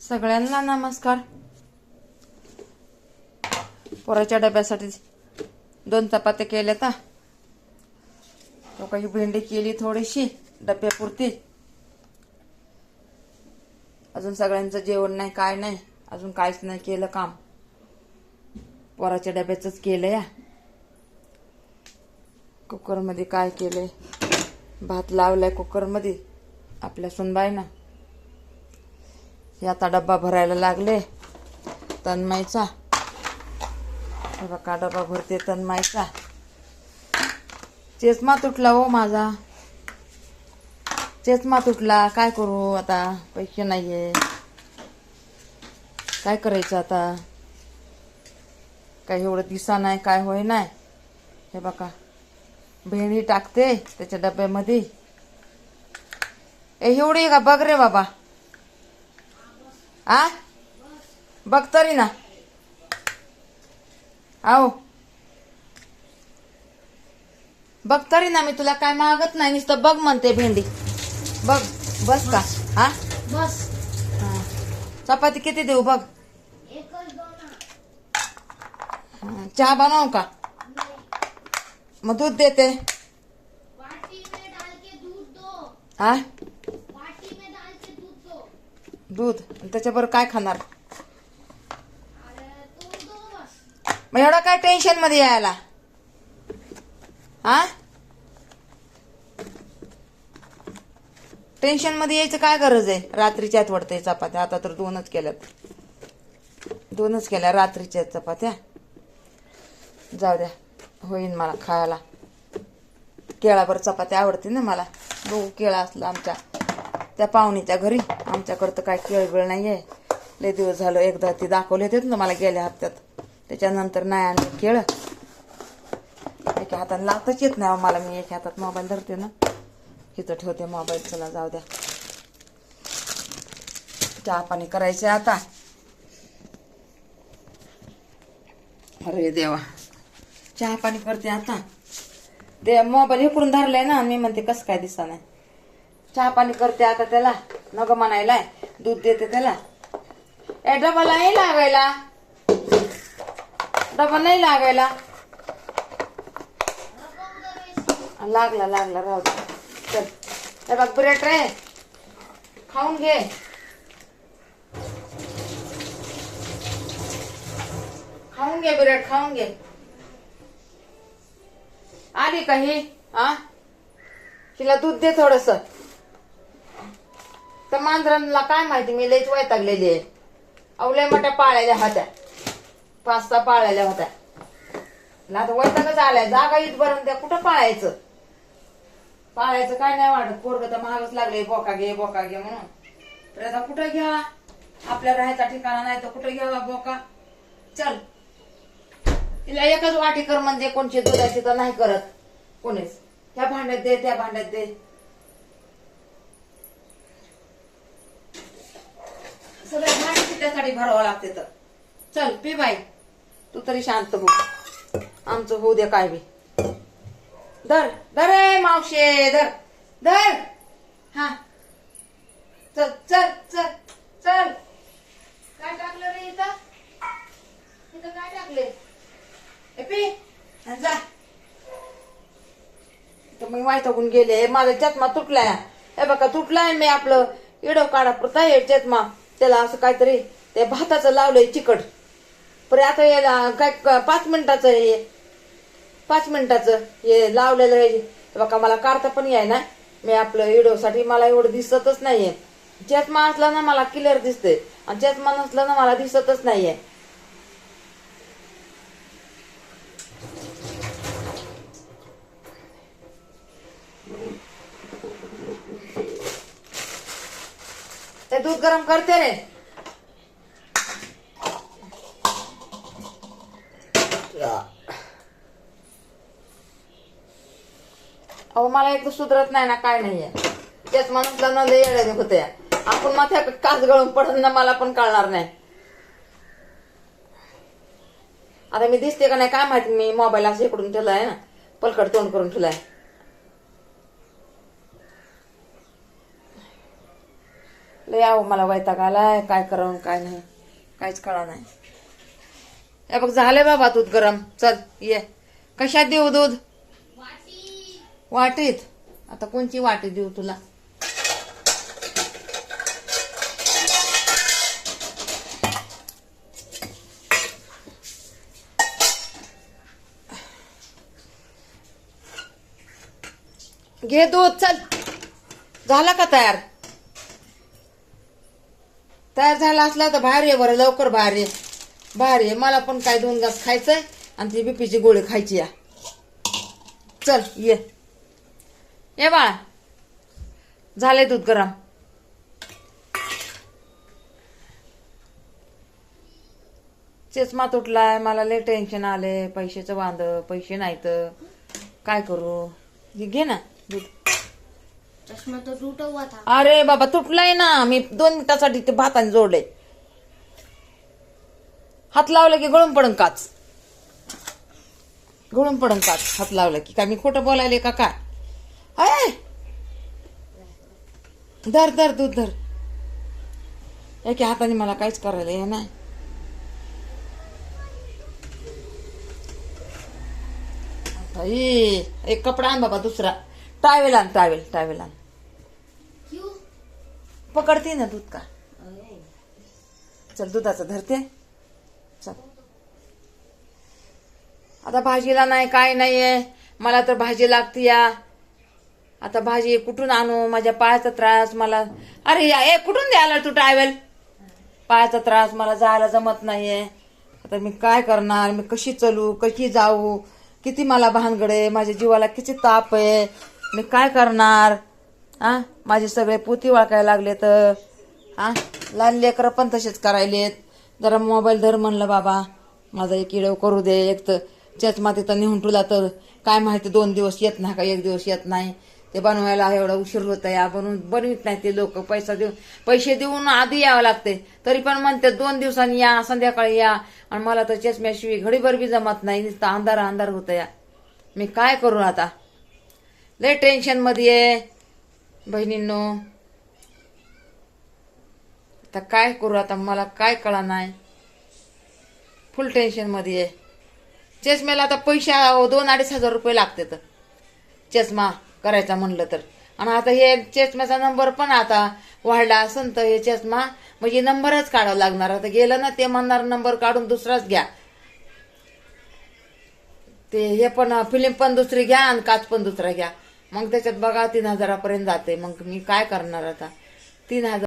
सगळ्यांना नमस्कार. पोराच्या डब्यासाठी 2 चपात्या केल्या तर तो काही भेंडी केली थोडीशी डब्यापुरती. अजून सगळ्यांचं जेवण नाही, काय नाही, अजून काहीच नाही केलं काम. पोराच्या डब्याचंच केलं. या कुकरमध्ये काय केलंय, भात लावलाय कुकरमध्ये आपल्या सुनबाईनं. हे आता डब्बा भरायला लागले तन्मयचा. हे बघा डब्बा भरते तन्मयचा. चष्मा तुटला हो माझा, चष्मा तुटला. काय करू आता, पैसे नाहीये, काय करायचं आता. काही एवढं दिसा नाही, काय होय नाही. हे बघा भेंडी टाकते त्याच्या डब्यामध्ये. एवढी का बघ रे बाबा. आ बघ तरी ना. आओ बघ तरी ना, मी तुला काय मागत नाही, नुसतं बघ म्हणते भेंडी. बघ बस का. हा बस. चपाती किती देऊ बघ. चहा बनवू का. मग दूध देते. हा दूध त्याच्याबरोबर काय खाणार. मग एवढा काय टेन्शन मध्ये यायला. हा टेन्शन मध्ये यायचं काय गरज आहे. रात्रीच्या आत वाटतंय चपात्या. आता तर 2च केल्यात, 2च केल्या रात्रीच्या चपात्या. जाऊ द्या, होईन मला खायला. केळाभर चपात्या आवडते ना मला. बघू केळा असलं आमच्या त्या पाहुणीच्या घरी. आमच्याकडं तर काय केळ बिळ नाहीये. लय दिवस झालं. एकदा ती दाखवले होते ना मला गेल्या हप्त्यात, त्याच्यानंतर नाही आणलं केळ. एका हाताने लावताच येत नाही मला. मी एका हातात मोबाईल धरते ना, हिथं ठेवते मोबाईल. चला जाऊ द्या, चहा पाणी करायचे आता. अरे देवा, चहा पाणी करते आता. ते मोबाईल इकडून धरलाय ना, मी म्हणते कसं काय दिसा नाही. चहा पाणी करते आता. त्याला नग म्हणायलाय, दूध देते त्याला. ए डबा नाही लागायला, डबा नाही लागायला. लागला लागला, राहू दे. चल हे बघ ब्रेड रे, खाऊन घे. खाऊन घे ब्रेड, खाऊन घे. आली का ही. हा तिला दूध दे थोडस. तर मांजरांना काय माहिती, मी लईच वैतागलेली आहे. अवलय मोठ्या पाळलेल्या होत्या, 5-6 पाळलेल्या होत्या. आता वैतागच आलाय. जागा ईद भरून द्या, कुठं पाळायचं. पाळायचं काय नाही वाटत. पोरग तर महागच लागले, बोका घे बोका घे म्हणून. तर आता कुठं घ्या, आपल्या राहायचा ठिकाणा नाही तर कुठं घ्यावा बोका. चल तिला एकच वाटी कर म्हणजे कोणची दुधाची तर नाही करत कोणीच. ह्या भांड्यात दे, त्या भांड्यात दे. सगळ्या भांडी त्यासाठी भरावं लागते. तर चल पी बाई, तू तरी शांत हो. आमचं होऊ दे काय बी. धर धर रे मावशे, धर धर. हा चल चल चल चल. काय टाकलं रे इथं, इथं काय टाकले. पी जा. तर मी वाईटागून गेले. माझा चष्मा तुटलाय. हे बघा तुटलाय. मी आपलं इडव काढा पुरता हे चष्मा. त्याला असं काहीतरी ते भाताचं लावलंय चिकट. पण आता याला काय 5 मिनिटाचं हे, 5 मिनिटाचं हे लावलेलं आहे. बघा मला काढता पण याय ना. मी आपलं इडोसाठी मला एवढं दिसतच नाहीये. चष्मा असला ना मला क्लिअर दिसतंय, आणि चष्मा नसला ना मला दिसतच नाहीये. ते दूध गरम करते रे. अहो मला एक तर सुधरत नाही ना, काय नाहीये. तेच म्हणून ना लय येडे होते. आपण माथ्या काच गळून पडत ना, मला पण कळणार नाही. आता मी दिसते का नाही काय माहिती. मी मोबाईल असं इकडून ठेवलाय ना, पलकड तोंड करून ठेवलाय. लय आहो मला वैताग आलाय, काय करावं काय नाही काहीच कळा नाही. हे बघ झाले बाबा दूध गरम. चल ये. कशात देऊ दूध? वाटीत. आता कोणची वाटी देऊ तुला? घे दूध. चल झाला का तयार? तयार झाला असला तर बाहेर ये बरं, लवकर बाहेर ये. बाहेर ये, मला पण काय 2 घास खायचंय आणि ती बीपीची गोळी खायची या. चल ये. ये बाळा, झालंय दूध गरम. चष्मा तुटलाय, मला लय टेन्शन आले, पैशाचं वांद, पैसे नाहीत, काय करू? घे ना दूध. चष्मा तो टूटा हुआ था. अरे बाबा तुटलाय ना, मी 2 मिनिटासाठी ते भाताने जोडले. हात लावला की गळून पडन काच. गळून पडन काच हात लावला की. काय मी खोटं बोलायले का काय? अय धर धर दूध धर. एका हाताने मला काहीच करायला हे नाही. एक कपडा आण बाबा दुसरा. टावेल आण, टावेल आण. क्यों? पकडते ना दूध का? चल दुधाचं धरते. चल आता भाजीला नाही काय नाहीये, मला तर भाजी लागते या. आता भाजी कुठून आणू? माझ्या पायाचा त्रास मला. अरे या कुठून द्यायला तू टावेल? पायाचा त्रास, मला जायला जमत नाहीये. आता मी काय करणार? मी कशी चलू, कशी जाऊ? किती मला भानगडे, माझ्या जीवाला किती ताप आहे. मी काय करणार? माझे सगळे पोती वाळकायला लागले तर लहान लेकरं पण तसेच करायलेत. जरा मोबाईल धर म्हणलं बाबा, माझा एक इडव करू दे. एक तर चष्मा तिथं नेऊन तुला तर काय माहिती 2 दिवस येत नाही का 1 दिवस येत नाही. ते बनवायला एवढा उशीर होत या. बनवित नाही ते लोक. पैसे देऊन आधी यावं लागते. तरी पण म्हणते 2 दिवसांनी या, संध्याकाळी या. आणि मला तर चष्म्याशिवाय घडीभर बी जमत नाही. नुसतं अंधार होत या. मी काय करू आता? लय टेन्शन मध्ये आहे बहिणींनो. आता काय करू? आता मला काय कळा नाही. फुल टेन्शन मध्ये आहे. चष्म्याला आता पैसे 2-2.5 हजार रुपये लागते तर चष्मा करायचा म्हणलं तर. आणि आता हे चष्म्याचा नंबर पण आता वाढला असेल तर हे चष्मा म्हणजे नंबरच काढावा लागणार. आता गेलं ना ते म्हणणार नंबर काढून दुसराच घ्या. ते हे पण फिल्म पण दुसरी घ्या आणि काच पण दुसरा घ्या. मग त्याच्यात बघा 3,000 पर्यंत जाते. मग मी काय करणार आता? 3,000